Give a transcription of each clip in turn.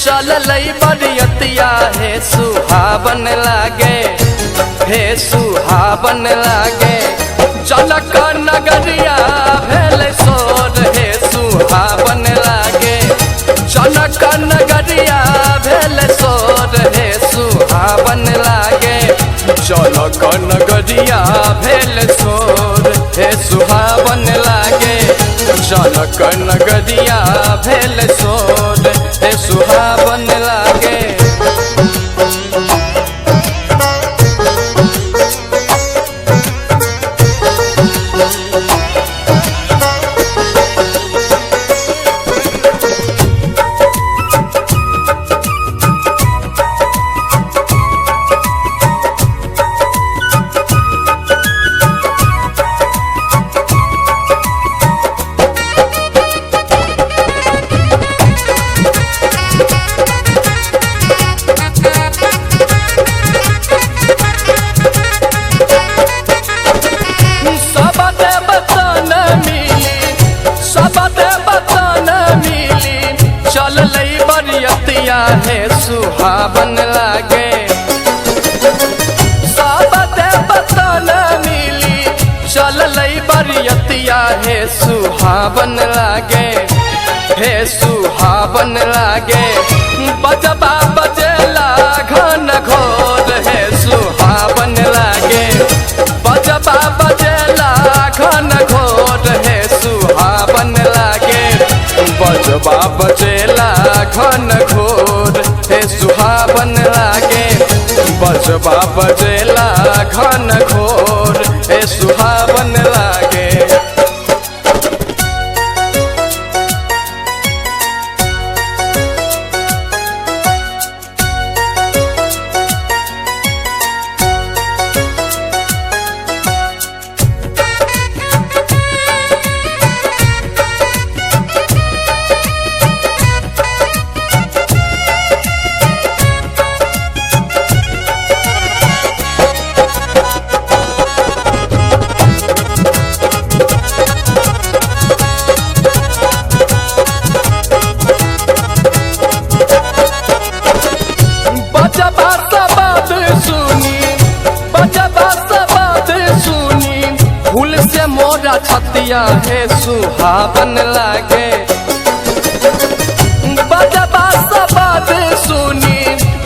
चल लई बरियतिया हे सुहावन लागे, हे सुहावन लागे। जनक नगरिया भेल सोर हे सुहावन लागे, जनक नगरिया भेल सोर हे सुहावन लागे। जनक नगरिया भेल सोर हे सुहावन लागे, जनक नगरिया भेल सोर हे सुहावन लागे। हे सुहावन लागे, सब देवता न मिली चल लई बरियतिया हे सुहावन लागे, हे सुहावन लागे। बजबा बजेला घन घोर हे सुहावन लागे, बजबा बजेला घन घोर हे सुहावन लागे। बजबा बजेला घन घोर हे सुहावन लागे, बजबा बजेला घन घोर हे सुहावन लागे। फूल से मोरा छतिया हे सुहावन लागे, बजबा सबाद सुनी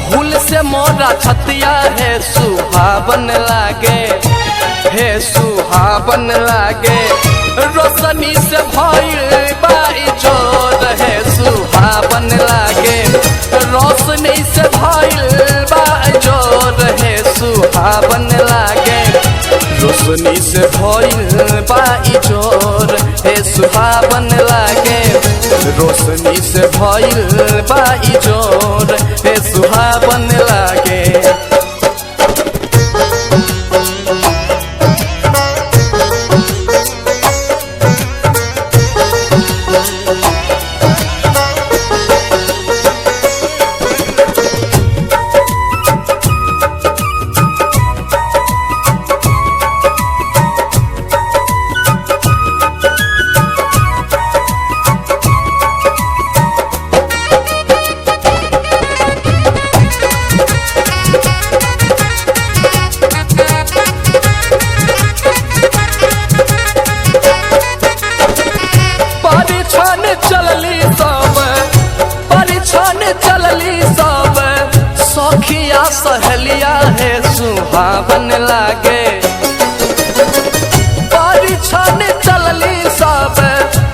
फूल से मोरा छतिया हे सुहावन लागे, हे सुहावन लागे। रोशनी से भइल बाई जोर हे सुहावन लागे, रोशनी से भइल बाई जोर हे सुहावन लागे। रोशनी से भइल बाई जोर हे सुहावन लागे, रोशनी से भइल बाई जोर हे सुहावन लागे। सखिया सहेलिया हे सुहावन लागे, परिछन चलली सब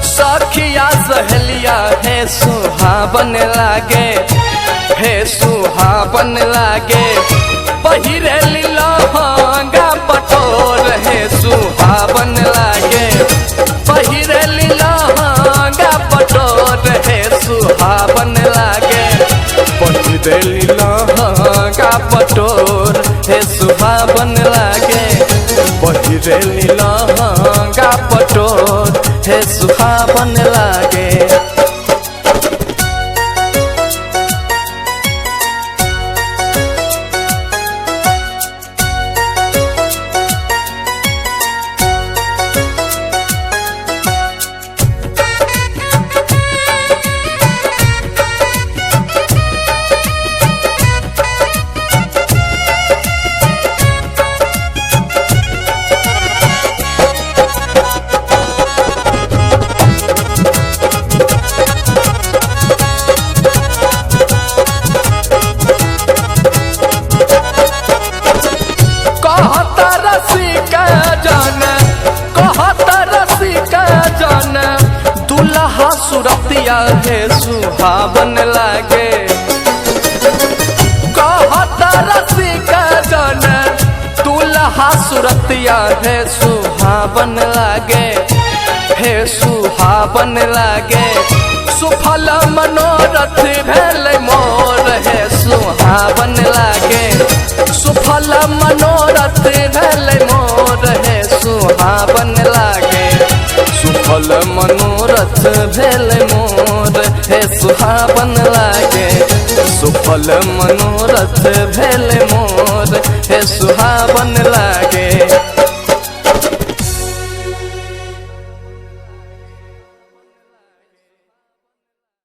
सखिया सहेलिया हे सुहावन लागे, हे सुहावन लागे। पहिरे लहंगा पटोर हे सुहावन लागे, पहिरे लहंगा पटोर हे सुहावन लागे, पहिरे लहंगा पटोर हे सुहावन लागे, पहिरे लहंगा पटोर हे सुहावन लागे। छतिया हे सुहावन लागे। कहता रसिका जन दुल्हा सुरतिया हे सुहावन लागे, हे सुहावन लागे। सुफल मनोरथ भेल मोर हे सुहावन लागे, सुफल मनोरथ भेल मोर हे सुहावन लागे। सुफल मनोरथ भेल मोर हे सुहावन लागे, सुफल मनोरथ भेल मोर हे सुहावन लागे।